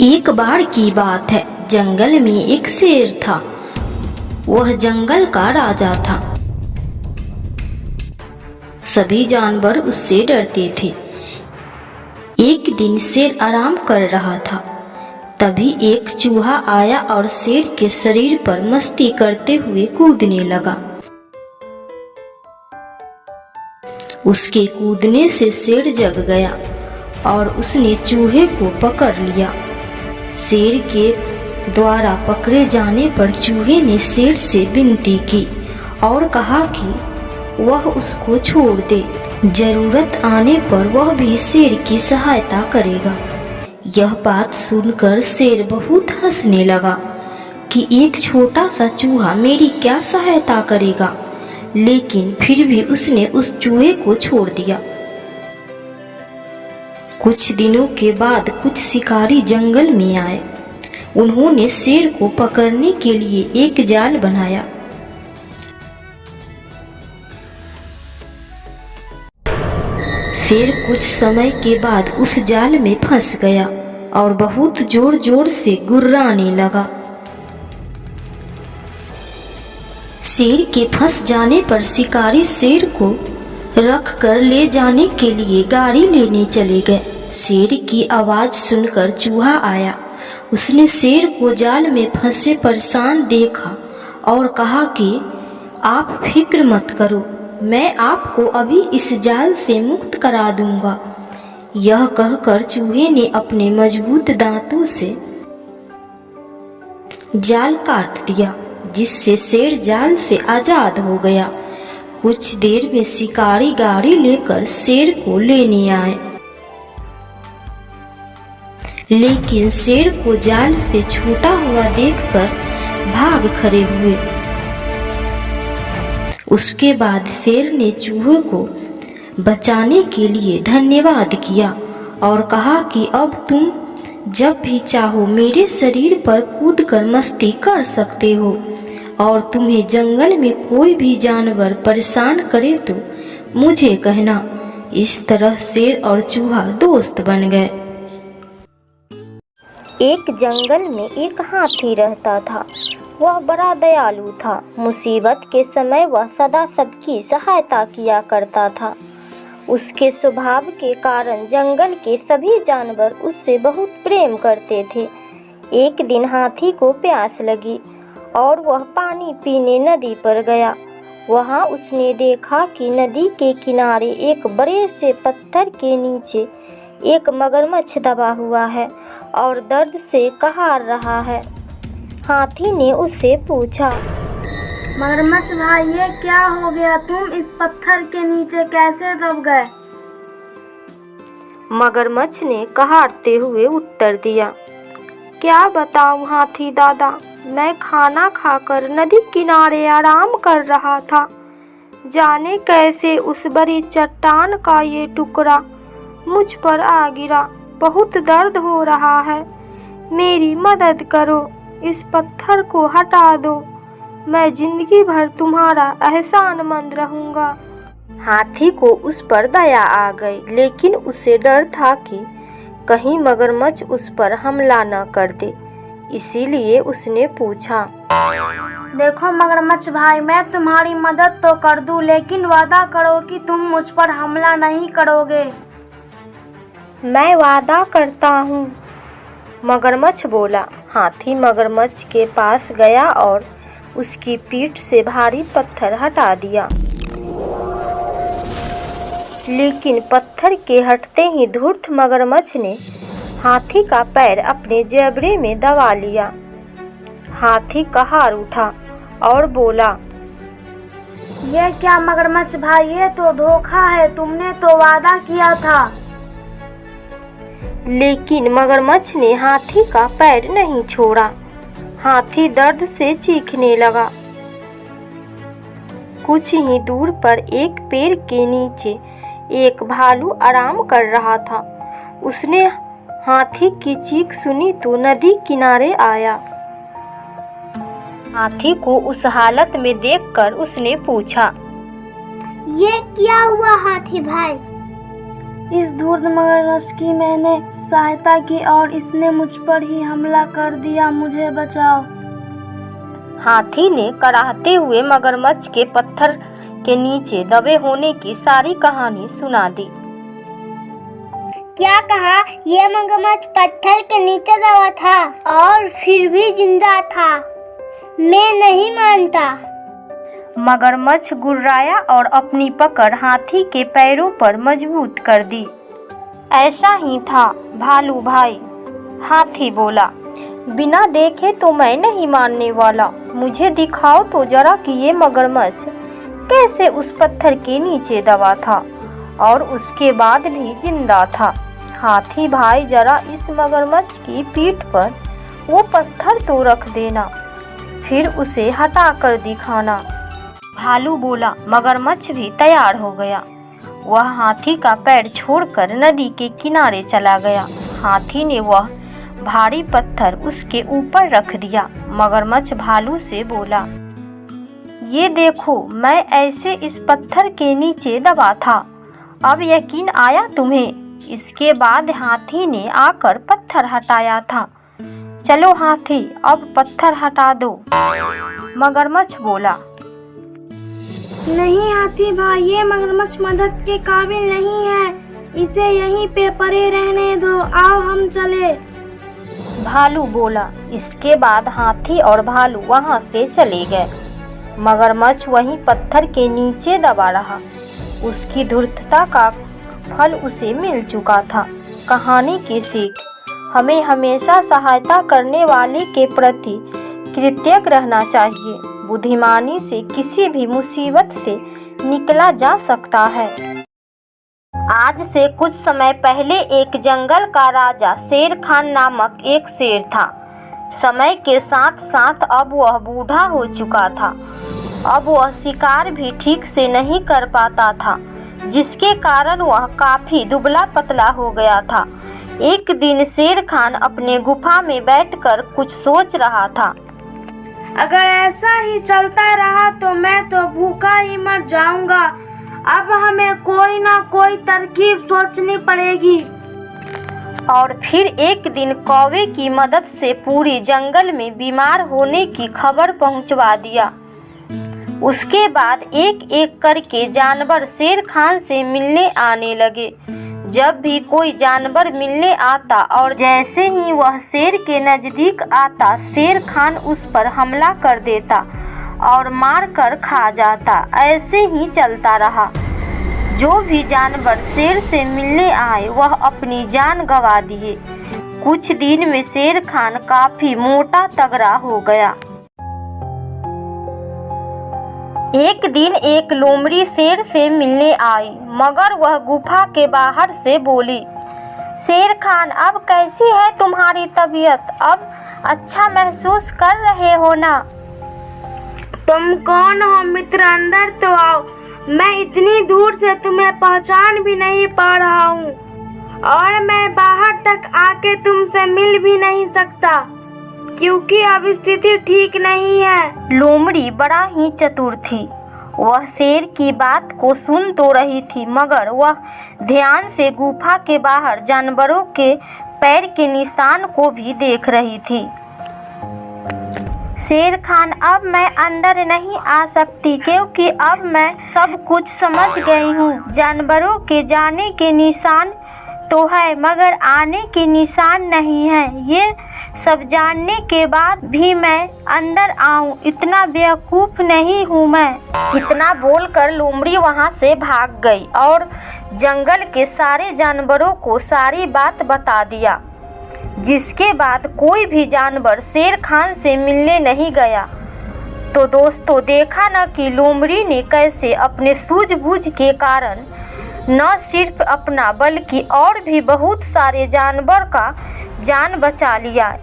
एक बार की बात है, जंगल में एक शेर था। वह जंगल का राजा था। सभी जानवर उससे डरते थे। एक दिन शेर आराम कर रहा था। तभी एक चूहा आया और शेर के शरीर पर मस्ती करते हुए कूदने लगा। उसके कूदने से शेर जग गया और उसने चूहे को पकड़ लिया। शेर के द्वारा पकड़े जाने पर चूहे ने शेर से विनती की और कहा कि वह उसको छोड़ दे। जरूरत आने पर वह भी शेर की सहायता करेगा। यह बात सुनकर शेर बहुत हंसने लगा कि एक छोटा सा चूहा मेरी क्या सहायता करेगा, लेकिन फिर भी उसने उस चूहे को छोड़ दिया। कुछ दिनों के बाद कुछ शिकारी जंगल में आए। उन्होंने शेर को पकड़ने के लिए एक जाल बनाया। शेर कुछ समय के बाद उस जाल में फंस गया और बहुत जोर जोर से गुर्राने लगा। शेर के फंस जाने पर शिकारी शेर को रख कर ले जाने के लिए गाड़ी लेने चले गए। शेर की आवाज सुनकर चूहा आया। उसने शेर को जाल में फंसे परेशान देखा और कहा कि आप फिक्र मत करो, मैं आपको अभी इस जाल से मुक्त करा दूंगा। यह कहकर चूहे ने अपने मजबूत दांतों से जाल काट दिया, जिससे शेर जाल से आजाद हो गया। कुछ देर में शिकारी गाड़ी लेकर शेर को लेने आए, लेकिन शेर को जाल से छूटा हुआ देखकर भाग खड़े हुए। उसके बाद शेर ने चूहे को बचाने के लिए धन्यवाद किया और कहा कि अब तुम जब भी चाहो मेरे शरीर पर कूदकर मस्ती कर सकते हो, और तुम्हें जंगल में कोई भी जानवर परेशान करे तो मुझे कहना। इस तरह शेर और चूहा दोस्त बन गए। एक जंगल में एक हाथी रहता था। वह बड़ा दयालु था। मुसीबत के समय वह सदा सबकी सहायता किया करता था। उसके स्वभाव के कारण जंगल के सभी जानवर उससे बहुत प्रेम करते थे। एक दिन हाथी को प्यास लगी और वह पानी पीने नदी पर गया। वहाँ उसने देखा कि नदी के किनारे एक बड़े से पत्थर के नीचे एक मगरमच्छ दबा हुआ है और दर्द से कहार रहा है। हाथी ने उससे पूछा, मगरमच्छ भाई, ये क्या हो गया? तुम इस पत्थर के नीचे कैसे दब गए? मगरमच्छ ने कहारते हुए उत्तर दिया, क्या बताऊं हाथी दादा, मैं खाना खाकर नदी किनारे आराम कर रहा था। जाने कैसे उस बड़ी चट्टान का ये टुकड़ा मुझ पर आ गिरा। बहुत दर्द हो रहा है, मेरी मदद करो, इस पत्थर को हटा दो, मैं जिंदगी भर तुम्हारा एहसानमंद रहूंगा। हाथी को उस पर दया आ गई, लेकिन उसे डर था कि कहीं मगरमच्छ उस पर हमला न कर दे। इसीलिए उसने पूछा, देखो मगरमच्छ भाई, मैं तुम्हारी मदद तो कर दूं, लेकिन वादा करो कि तुम मुझ पर हमला नहीं करोगे। मैं वादा करता हूँ, मगरमच्छ बोला। हाथी मगरमच्छ के पास गया और उसकी पीठ से भारी पत्थर हटा दिया, लेकिन पत्थर के हटते ही धूर्त मगरमच्छ ने हाथी का पैर अपने जबड़े में दबा लिया। हाथी कहार उठा और बोला, ये क्या मगरमच्छ भाई, ये तो धोखा है, तुमने तो वादा किया था। लेकिन मगरमच्छ ने हाथी का पैर नहीं छोड़ा। हाथी दर्द से चीखने लगा। कुछ ही दूर पर एक पेड़ के नीचे एक भालू आराम कर रहा था। उसने हाथी की चीख सुनी तो नदी किनारे आया। हाथी को उस हालत में देखकर उसने पूछा, ये क्या हुआ हाथी भाई? इस धूर्त मगरमच्छ की मैंने सहायता की और इसने मुझ पर ही हमला कर दिया, मुझे बचाओ। हाथी ने कराहते हुए मगरमच्छ के पत्थर के नीचे दबे होने की सारी कहानी सुना दी। क्या कहा? यह मगरमच्छ पत्थर के नीचे दबा था और फिर भी जिंदा था? मैं नहीं मानता। मगरमच्छ गुर्राया और अपनी पकड़ हाथी के पैरों पर मजबूत कर दी। ऐसा ही था भालू भाई, हाथी बोला। बिना देखे तो मैं नहीं मानने वाला। मुझे दिखाओ तो जरा कि ये मगरमच्छ कैसे उस पत्थर के नीचे दबा था और उसके बाद भी जिंदा था। हाथी भाई, जरा इस मगरमच्छ की पीठ पर वो पत्थर तो रख देना, फिर उसे हटा कर दिखाना। भालू बोला। मगरमच्छ भी तैयार हो गया। वह हाथी का पैर छोड़कर नदी के किनारे चला गया। हाथी ने वह भारी पत्थर उसके ऊपर रख दिया। मगरमच्छ भालू से बोला, ये देखो, मैं ऐसे इस पत्थर के नीचे दबा था। अब यकीन आया तुम्हें? इसके बाद हाथी ने आकर पत्थर हटाया था। चलो हाथी, अब पत्थर हटा दो। मगरमच्छ बोला। नहीं हाथी भाई, ये मगरमच्छ मदद के काबिल नहीं है, इसे यहीं पे पड़े रहने दो, आओ हम चले। भालू बोला। इसके बाद हाथी और भालू वहां से चले गए। मगरमच्छ वहीं पत्थर के नीचे दबा रहा। उसकी धूर्तता का फल उसे मिल चुका था। कहानी की सीख, हमें हमेशा सहायता करने वाले के प्रति कृतज्ञ रहना चाहिए। बुद्धिमानी से किसी भी मुसीबत से निकला जा सकता है। आज से कुछ समय पहले एक जंगल का राजा शेर खान नामक एक शेर था। समय के साथ साथ अब वह बूढ़ा हो चुका था। अब वह शिकार भी ठीक से नहीं कर पाता था, जिसके कारण वह काफी दुबला पतला हो गया था। एक दिन शेर खान अपने गुफा में बैठकर कुछ सोच रहा था। अगर ऐसा ही चलता रहा तो मैं तो भूखा ही मर जाऊंगा। अब हमें कोई ना कोई तरकीब सोचनी पड़ेगी। और फिर एक दिन कौवे की मदद से पूरी जंगल में बीमार होने की खबर पहुंचवा दिया। उसके बाद एक एक करके जानवर शेर खान से मिलने आने लगे। जब भी कोई जानवर मिलने आता और जैसे ही वह शेर के नज़दीक आता, शेर खान उस पर हमला कर देता और मार कर खा जाता। ऐसे ही चलता रहा। जो भी जानवर शेर से मिलने आए वह अपनी जान गंवा दिए। कुछ दिन में शेर खान काफी मोटा तगड़ा हो गया। एक दिन एक लोमड़ी शेर से मिलने आई, मगर वह गुफा के बाहर से बोली, शेर खान, अब कैसी है तुम्हारी तबीयत? अब अच्छा महसूस कर रहे हो ना? तुम कौन हो मित्र? अंदर तो आओ। मैं इतनी दूर से तुम्हें पहचान भी नहीं पा रहा हूँ और मैं बाहर तक आके तुमसे मिल भी नहीं सकता, क्योंकि अब स्थिति ठीक नहीं है। लोमड़ी बड़ा ही चतुर थी। वह शेर की बात को सुन तो रही थी, मगर वह ध्यान से गुफा के बाहर जानवरों के पैर के निशान को भी देख रही थी। शेर खान, अब मैं अंदर नहीं आ सकती, क्योंकि अब मैं सब कुछ समझ गई हूँ। जानवरों के जाने के निशान तो है, मगर आने के निशान नहीं है। ये सब जानने के बाद भी मैं अंदर आऊं, इतना बेवकूफ़ नहीं हूँ मैं। इतना बोलकर लोमड़ी वहाँ से भाग गई और जंगल के सारे जानवरों को सारी बात बता दिया। जिसके बाद कोई भी जानवर शेर खान से मिलने नहीं गया। तो दोस्तों, देखा न कि लोमड़ी ने कैसे अपने सूझबूझ के कारण न सिर्फ अपना बल्कि और भी बहुत सारे जानवर का जान बचा लिया।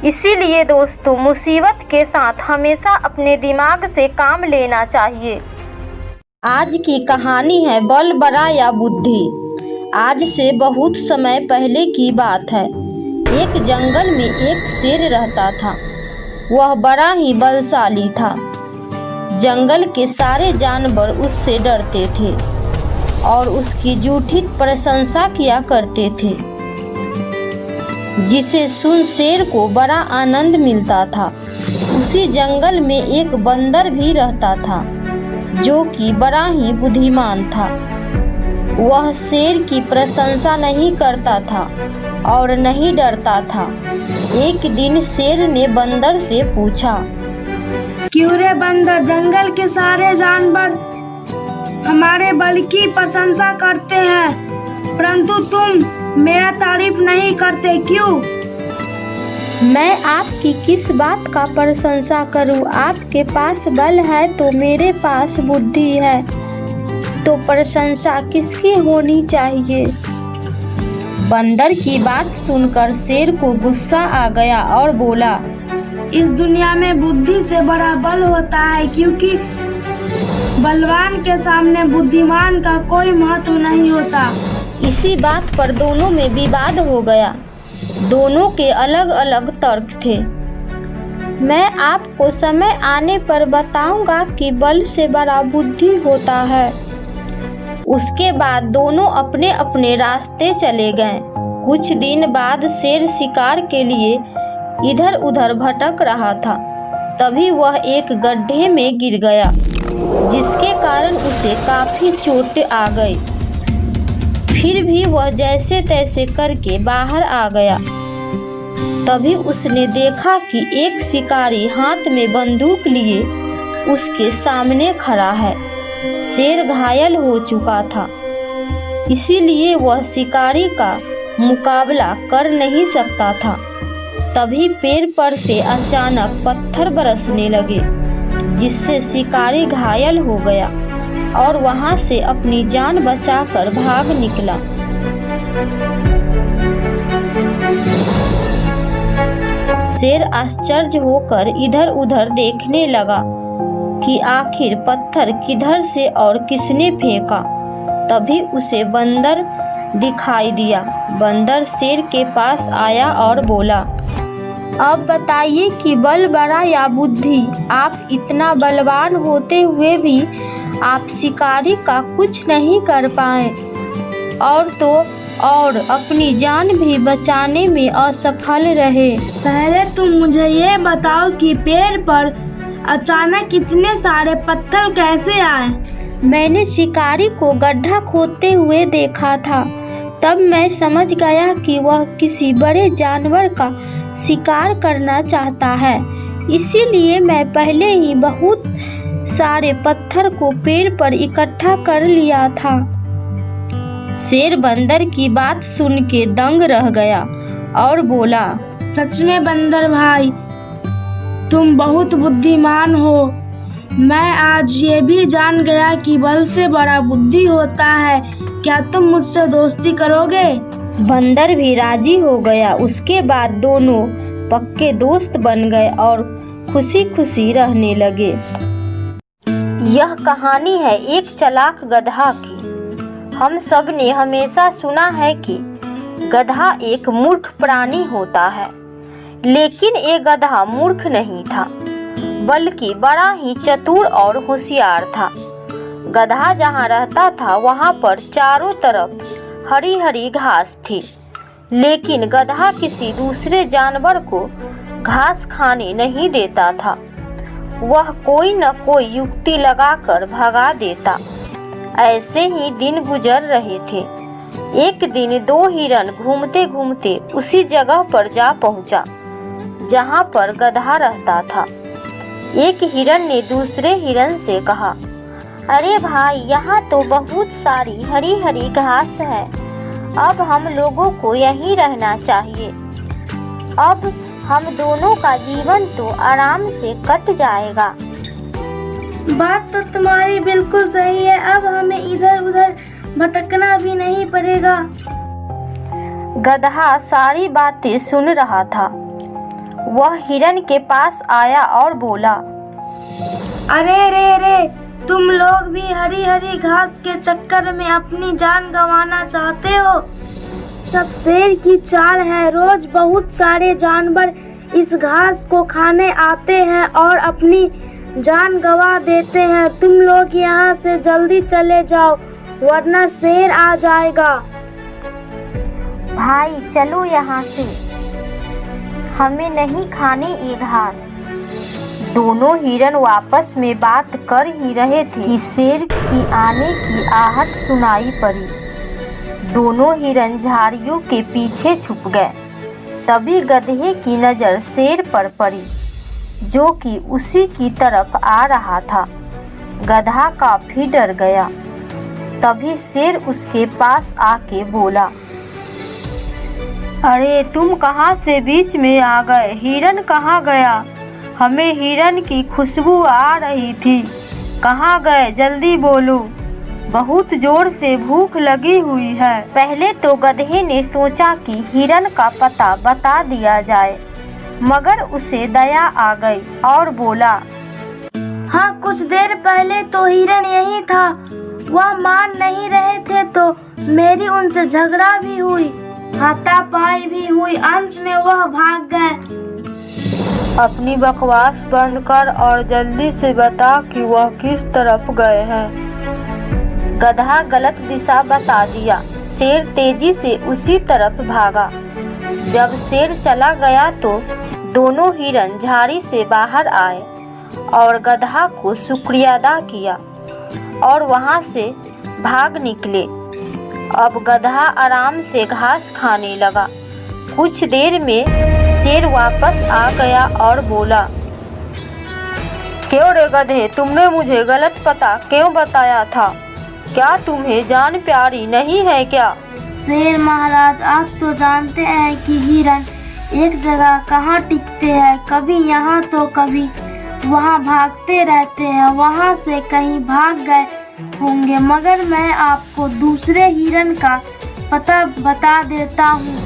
इसीलिए दोस्तों, मुसीबत के साथ हमेशा अपने दिमाग से काम लेना चाहिए। आज की कहानी है बल बड़ा या बुद्धि। आज से बहुत समय पहले की बात है। एक जंगल में एक शेर रहता था। वह बड़ा ही बलशाली था। जंगल के सारे जानवर उससे डरते थे। और उसकी झूठी प्रशंसा किया करते थे, जिसे सुन शेर को बड़ा आनंद मिलता था। उसी जंगल में एक बंदर भी रहता था जो कि बड़ा ही बुद्धिमान था। वह शेर की प्रशंसा नहीं करता था और नहीं डरता था। एक दिन शेर ने बंदर से पूछा, क्यों रे बंदर, जंगल के सारे जानवर हमारे बल की प्रशंसा करते हैं, परंतु तुम मेरा तारीफ नहीं करते, क्यों? मैं आपकी किस बात का प्रशंसा करूं? आपके पास बल है तो मेरे पास बुद्धि है, तो प्रशंसा किसकी होनी चाहिए? बंदर की बात सुनकर शेर को गुस्सा आ गया और बोला, इस दुनिया में बुद्धि से बड़ा बल होता है, क्योंकि बलवान के सामने बुद्धिमान का कोई महत्व नहीं होता। इसी बात पर दोनों में विवाद हो गया। दोनों के अलग अलग तर्क थे। मैं आपको समय आने पर बताऊंगा कि बल से बड़ा बुद्धि होता है। उसके बाद दोनों अपने अपने रास्ते चले गए। कुछ दिन बाद शेर शिकार के लिए इधर उधर भटक रहा था। तभी वह एक गड्ढे में गिर गया, जिसके कारण उसे काफी चोट आ गई। फिर भी वह जैसे तैसे करके बाहर आ गया। तभी उसने देखा कि एक शिकारी हाथ में बंदूक लिए उसके सामने खड़ा है। शेर घायल हो चुका था, इसीलिए वह शिकारी का मुकाबला कर नहीं सकता था। तभी पेड़ पर से अचानक पत्थर बरसने लगे, जिससे शिकारी घायल हो गया और वहां से अपनी जान बचाकर भाग निकला। शेर आश्चर्य होकर इधर उधर देखने लगा कि आखिर पत्थर किधर से और किसने फेंका। तभी उसे बंदर दिखाई दिया। बंदर शेर के पास आया और बोला, अब बताइए कि बल बड़ा या बुद्धि? आप इतना बलवान होते हुए भी आप शिकारी का कुछ नहीं कर पाए, और अपनी जान भी बचाने में असफल रहे। पहले तुम मुझे ये बताओ कि पेड़ पर अचानक इतने सारे पत्थर कैसे आए? मैंने शिकारी को गड्ढा खोदते हुए देखा था। तब मैं समझ गया कि वह किसी बड़े जानवर का शिकार करना चाहता है, इसीलिए मैं पहले ही बहुत सारे पत्थर को पेड़ पर इकट्ठा कर लिया था। शेर बंदर की बात सुन के दंग रह गया और बोला, सच में बंदर भाई, तुम बहुत बुद्धिमान हो। मैं आज ये भी जान गया कि बल से बड़ा बुद्धि होता है। क्या तुम मुझसे दोस्ती करोगे? बंदर भी राजी हो गया। उसके बाद दोनों पक्के दोस्त बन गए और खुशी खुशी रहने लगे। यह कहानी है एक चालाक गधा की। हम सब ने हमेशा सुना है कि गधा एक मूर्ख प्राणी होता है, लेकिन ये गधा मूर्ख नहीं था, बल्कि बड़ा ही चतुर और होशियार था। गधा जहाँ रहता था वहाँ पर चारों तरफ हरी हरी घास थी, लेकिन गधा किसी दूसरे जानवर को घास खाने नहीं देता था। वह कोई न कोई युक्ति लगाकर भगा देता। ऐसे ही दिन गुजर रहे थे। एक दिन दो हिरन घूमते घूमते उसी जगह पर जा पहुंचा जहां पर गधा रहता था। एक हिरन ने दूसरे हिरन से कहा, अरे भाई, यहाँ तो बहुत सारी हरी हरी घास है। अब हम लोगों को यहीं रहना चाहिए। अब हम दोनों का जीवन तो आराम से कट जाएगा। बात तो तुम्हारी बिल्कुल सही है। अब हमें इधर उधर भटकना भी नहीं पड़ेगा। गधा सारी बातें सुन रहा था। वह हिरन के पास आया और बोला, अरे रे, तुम लोग भी हरी हरी घास के चक्कर में अपनी जान गंवाना चाहते हो? सब शेर की चाल है। रोज बहुत सारे जानवर इस घास को खाने आते हैं और अपनी जान गंवा देते हैं। तुम लोग यहाँ से जल्दी चले जाओ, वरना शेर आ जाएगा। भाई चलो यहाँ से, हमें नहीं खाने ये घास। दोनों हिरन आपस में बात कर ही रहे थे कि शेर की आने की आहट सुनाई पड़ी। दोनों हिरन झाड़ियों के पीछे छुप गए। तभी गधे की नज़र शेर पर पड़ी, जो कि उसी की तरफ आ रहा था। गधा काफी डर गया। तभी शेर उसके पास आके बोला, अरे तुम कहाँ से बीच में आ गए? हिरन कहाँ गया? हमें हिरन की खुशबू आ रही थी। कहाँ गए? जल्दी बोलो, बहुत जोर से भूख लगी हुई है। पहले तो गधे ने सोचा कि हिरन का पता बता दिया जाए, मगर उसे दया आ गई और बोला, हाँ, कुछ देर पहले तो हिरन यही था। वह मान नहीं रहे थे तो मेरी उनसे झगड़ा भी हुई, हाथापाई भी हुई। अंत में वह भाग गए। अपनी बकवास बंद कर और जल्दी से बता कि वह किस तरफ गए हैं। गधा गलत दिशा बता दिया। शेर तेजी से उसी तरफ भागा। जब शेर चला गया तो दोनों हिरन झाड़ी से बाहर आए और गधा को शुक्रिया अदा किया और वहां से भाग निकले। अब गधा आराम से घास खाने लगा। कुछ देर में शेर वापस आ गया और बोला, क्यों रे गधे, तुमने मुझे गलत पता क्यों बताया था? क्या तुम्हें जान प्यारी नहीं है क्या? शेर महाराज, आप तो जानते हैं कि हिरन एक जगह कहाँ टिकते हैं, कभी यहाँ तो कभी वहाँ भागते रहते हैं। वहाँ से कहीं भाग गए होंगे, मगर मैं आपको दूसरे हिरन का पता बता देता हूँ।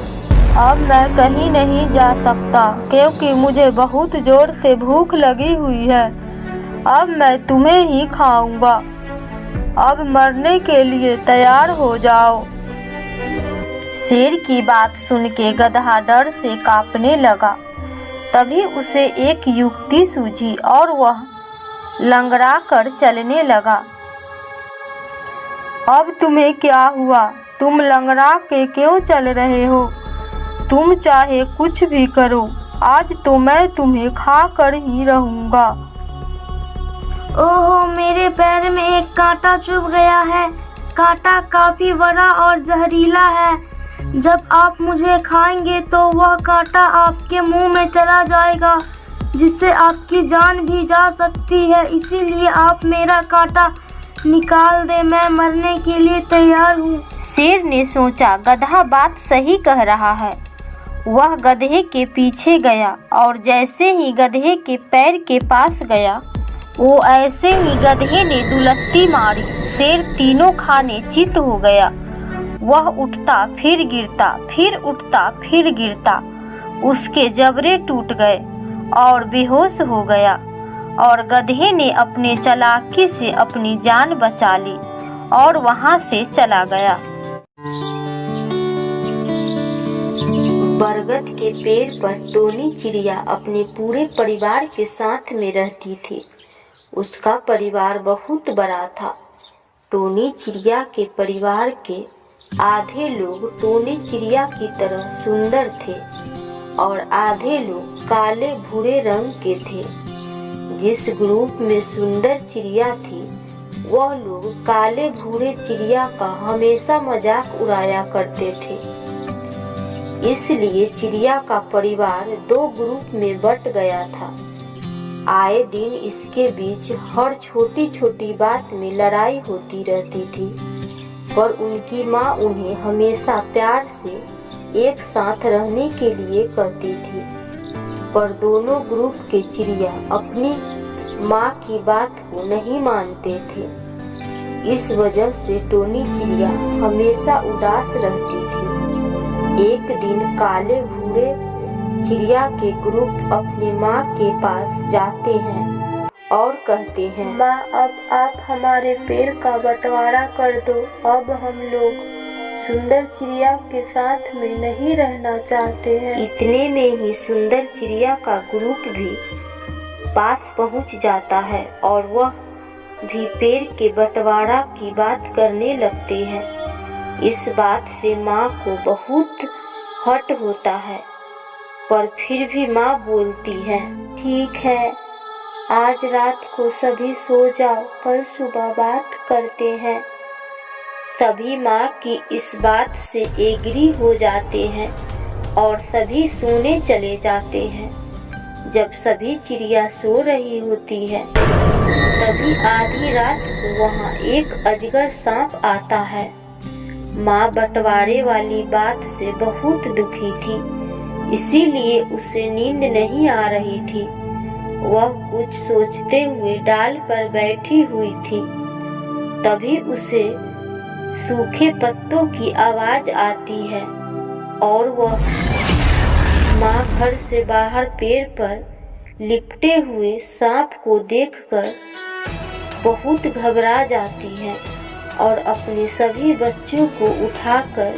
अब मैं कहीं नहीं जा सकता क्योंकि मुझे बहुत जोर से भूख लगी हुई है। अब मैं तुम्हें ही खाऊंगा। अब मरने के लिए तैयार हो जाओ। शेर की बात सुन के गधा डर से कांपने लगा। तभी उसे एक युक्ति सूझी और वह लंगड़ा कर चलने लगा। अब तुम्हें क्या हुआ? तुम लंगड़ा के क्यों चल रहे हो? तुम चाहे कुछ भी करो, आज तो मैं तुम्हें खा कर ही रहूँगा। ओहो, मेरे पैर में एक कांटा चुभ गया है। कांटा काफी बड़ा और जहरीला है। जब आप मुझे खाएंगे तो वह कांटा आपके मुंह में चला जाएगा, जिससे आपकी जान भी जा सकती है। इसीलिए आप मेरा कांटा निकाल दे, मैं मरने के लिए तैयार हूँ। शेर ने सोचा, गधा बात सही कह रहा है। वह गधे के पीछे गया और जैसे ही गधे के पैर के पास गया, वो ऐसे ही गधे ने दुलत्ती मारी। शेर तीनों खाने चित हो गया। वह उठता फिर गिरता, फिर उठता फिर गिरता। उसके जबड़े टूट गए और बेहोश हो गया और गधे ने अपने चालाकी से अपनी जान बचा ली और वहां से चला गया। बरगद के पेड़ पर टोनी चिड़िया अपने पूरे परिवार के साथ में रहती थी। उसका परिवार बहुत बड़ा था। टोनी चिड़िया के परिवार के आधे लोग टोनी चिड़िया की तरह सुंदर थे और आधे लोग काले भूरे रंग के थे। जिस ग्रुप में सुंदर चिड़िया थी, वह लोग काले भूरे चिड़िया का हमेशा मजाक उड़ाया करते थे। इसलिए चिड़िया का परिवार दो ग्रुप में बट गया था। आए दिन इसके बीच हर छोटी छोटी बात में लड़ाई होती रहती थी, पर उनकी माँ उन्हें हमेशा प्यार से एक साथ रहने के लिए कहती थी। पर दोनों ग्रुप के चिड़िया अपनी माँ की बात को नहीं मानते थे। इस वजह से टोनी चिड़िया हमेशा उदास रहती थी। एक दिन काले भूरे चिड़िया के ग्रुप अपनी माँ के पास जाते हैं और कहते हैं, माँ, अब आप हमारे पेड़ का बंटवारा कर दो। अब हम लोग सुंदर चिड़िया के साथ में नहीं रहना चाहते हैं। इतने में ही सुंदर चिड़िया का ग्रुप भी पास पहुंच जाता है और वह भी पेड़ के बंटवारा की बात करने लगते हैं। इस बात से माँ को बहुत हर्ट होता है, पर फिर भी माँ बोलती है, ठीक है, आज रात को सभी सो जाओ, कल सुबह बात करते हैं। सभी माँ की इस बात से एग्री हो जाते हैं और सभी सोने चले जाते हैं। जब सभी चिड़िया सो रही होती है, तभी आधी रात को वहाँ एक अजगर सांप आता है। माँ बंटवारे वाली बात से बहुत दुखी थी, इसीलिए उसे नींद नहीं आ रही थी। वह कुछ सोचते हुए डाल पर बैठी हुई थी। तभी उसे सूखे पत्तों की आवाज आती है और वह माँ घर से बाहर पेड़ पर लिपटे हुए सांप को देखकर बहुत घबरा जाती है और अपने सभी बच्चों को उठाकर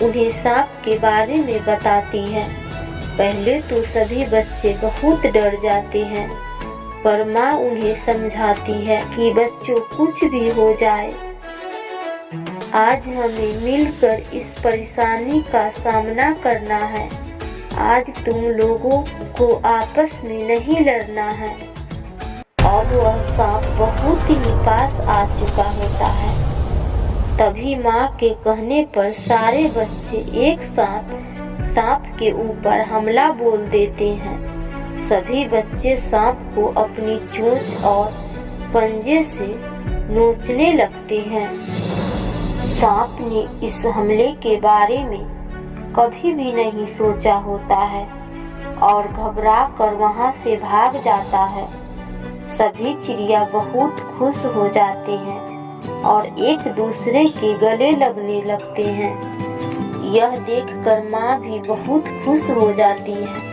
उन्हें सांप के बारे में बताती है। पहले तो सभी बच्चे बहुत डर जाते हैं, पर माँ उन्हें समझाती है कि बच्चों कुछ भी हो जाए, आज हमें मिलकर इस परेशानी का सामना करना है। आज तुम लोगों को आपस में नहीं लड़ना है। अब वह सांप बहुत ही पास आ चुका होता है। तभी माँ के कहने पर सारे बच्चे एक साथ सांप के ऊपर हमला बोल देते हैं। सभी बच्चे सांप को अपनी चोंच और पंजे से नोचने लगते हैं। सांप ने इस हमले के बारे में कभी भी नहीं सोचा होता है और घबरा कर वहां से भाग जाता है। सभी चिड़िया बहुत खुश हो जाते हैं और एक दूसरे के गले लगने लगते हैं। यह देखकर माँ भी बहुत खुश हो जाती है।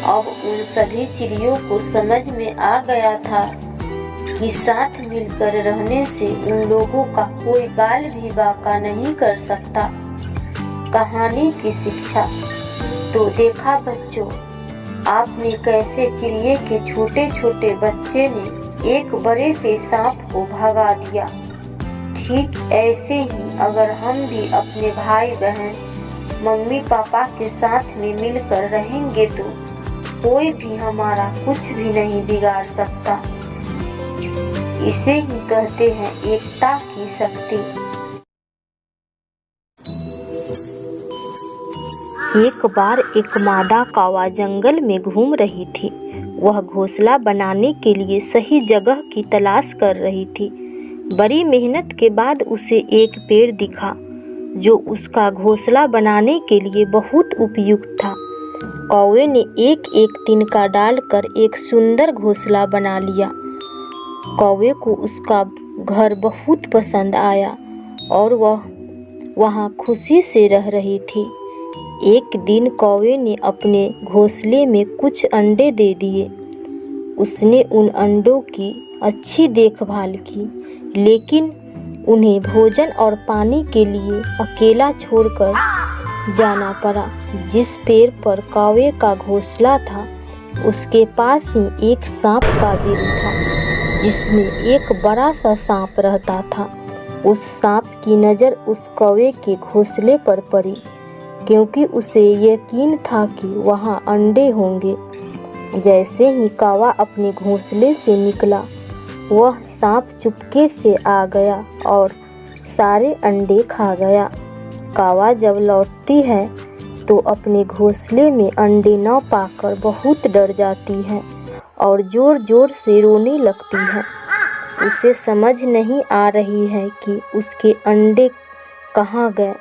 अब उन सभी चिड़ियों को समझ में आ गया था कि साथ मिलकर रहने से उन लोगों का कोई बाल भी बांका नहीं कर सकता। कहानी की शिक्षा। तो देखा बच्चों, आपने कैसे चिड़िए के छोटे छोटे बच्चे ने एक बड़े से सांप को भगा दिया। ठीक ऐसे ही अगर हम भी अपने भाई बहन, मम्मी पापा के साथ में मिलकर रहेंगे तो कोई भी हमारा कुछ भी नहीं बिगाड़ सकता। इसे ही कहते हैं एकता की शक्ति। एक बार एक मादा कौवा जंगल में घूम रही थी। वह घोंसला बनाने के लिए सही जगह की तलाश कर रही थी। बड़ी मेहनत के बाद उसे एक पेड़ दिखा जो उसका घोंसला बनाने के लिए बहुत उपयुक्त था। कौवे ने एक एक तिनका डालकर एक सुंदर घोंसला बना लिया। कौवे को उसका घर बहुत पसंद आया और वह वहाँ खुशी से रह रही थी। एक दिन कौवे ने अपने घोंसले में कुछ अंडे दे दिए। उसने उन अंडों की अच्छी देखभाल की, लेकिन उन्हें भोजन और पानी के लिए अकेला छोड़कर जाना पड़ा। जिस पेड़ पर कौवे का घोंसला था, उसके पास ही एक सांप का बिल था, जिसमें एक बड़ा सा सांप रहता था। उस सांप की नज़र उस कौवे के घोंसले पर पड़ी, क्योंकि उसे यकीन था कि वहाँ अंडे होंगे। जैसे ही कौवा अपने घोंसले से निकला, वह सांप चुपके से आ गया और सारे अंडे खा गया। कौवा जब लौटती है तो अपने घोंसले में अंडे न पाकर बहुत डर जाती है और ज़ोर ज़ोर से रोने लगती है। उसे समझ नहीं आ रही है कि उसके अंडे कहाँ गए।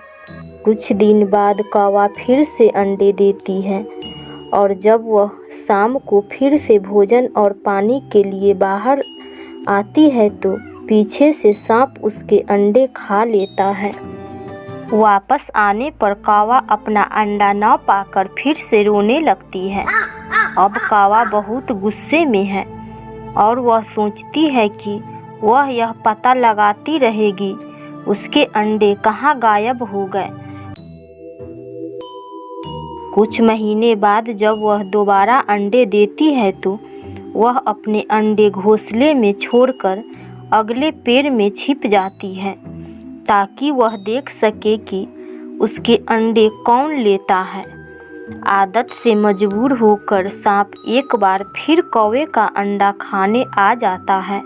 कुछ दिन बाद कौवा फिर से अंडे देती है और जब वह शाम को फिर से भोजन और पानी के लिए बाहर आती है तो पीछे से सांप उसके अंडे खा लेता है। वापस आने पर कौवा अपना अंडा न पाकर फिर से रोने लगती है। अब कौवा बहुत गुस्से में है और वह सोचती है कि वह यह पता लगाती रहेगी उसके अंडे कहाँ गायब हो गए। कुछ महीने बाद जब वह दोबारा अंडे देती है तो वह अपने अंडे घोंसले में छोड़कर अगले पेड़ में छिप जाती है ताकि वह देख सके कि उसके अंडे कौन लेता है। आदत से मजबूर होकर सांप एक बार फिर कौवे का अंडा खाने आ जाता है।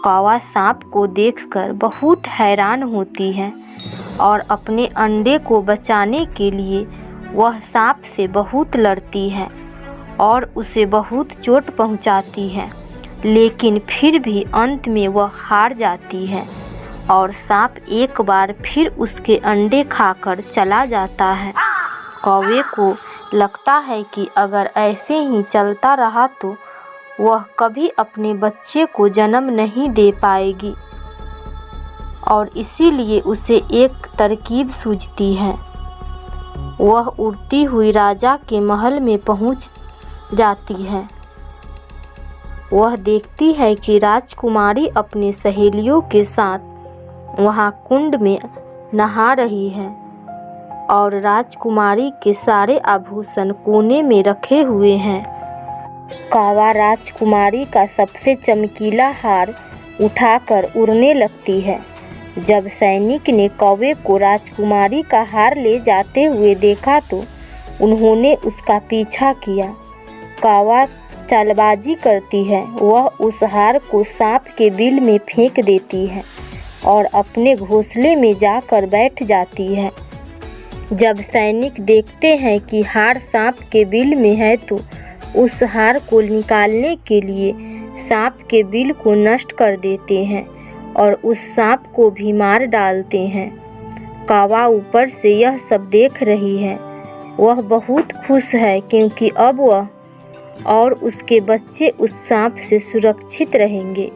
कौवा सांप को देखकर बहुत हैरान होती है और अपने अंडे को बचाने के लिए वह सांप से बहुत लड़ती है और उसे बहुत चोट पहुंचाती है, लेकिन फिर भी अंत में वह हार जाती है और सांप एक बार फिर उसके अंडे खाकर चला जाता है। कौवे को लगता है कि अगर ऐसे ही चलता रहा तो वह कभी अपने बच्चे को जन्म नहीं दे पाएगी और इसीलिए उसे एक तरकीब सूझती है। वह उड़ती हुई राजा के महल में पहुंच जाती है। वह देखती है कि राजकुमारी अपनी सहेलियों के साथ वहां कुंड में नहा रही है और राजकुमारी के सारे आभूषण कोने में रखे हुए हैं। कौवा राजकुमारी का सबसे चमकीला हार उठाकर उड़ने लगती है। जब सैनिक ने कौवे को राजकुमारी का हार ले जाते हुए देखा तो उन्होंने उसका पीछा किया। कौवा चालबाजी करती है। वह उस हार को सांप के बिल में फेंक देती है और अपने घोंसले में जाकर बैठ जाती है। जब सैनिक देखते हैं कि हार सांप के बिल में है तो उस हार को निकालने के लिए सांप के बिल को नष्ट कर देते हैं और उस सांप को भी मार डालते हैं। कौवा ऊपर से यह सब देख रही है। वह बहुत खुश है क्योंकि अब वह और उसके बच्चे उस सांप से सुरक्षित रहेंगे।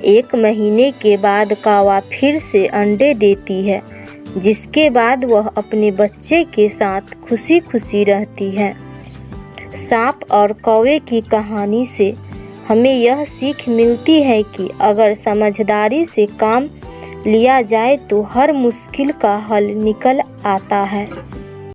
1 महीने के बाद कौवा फिर से अंडे देती है, जिसके बाद वह अपने बच्चे के साथ खुशी खुशी रहती है। सांप और कौवे की कहानी से हमें यह सीख मिलती है कि अगर समझदारी से काम लिया जाए तो हर मुश्किल का हल निकल आता है।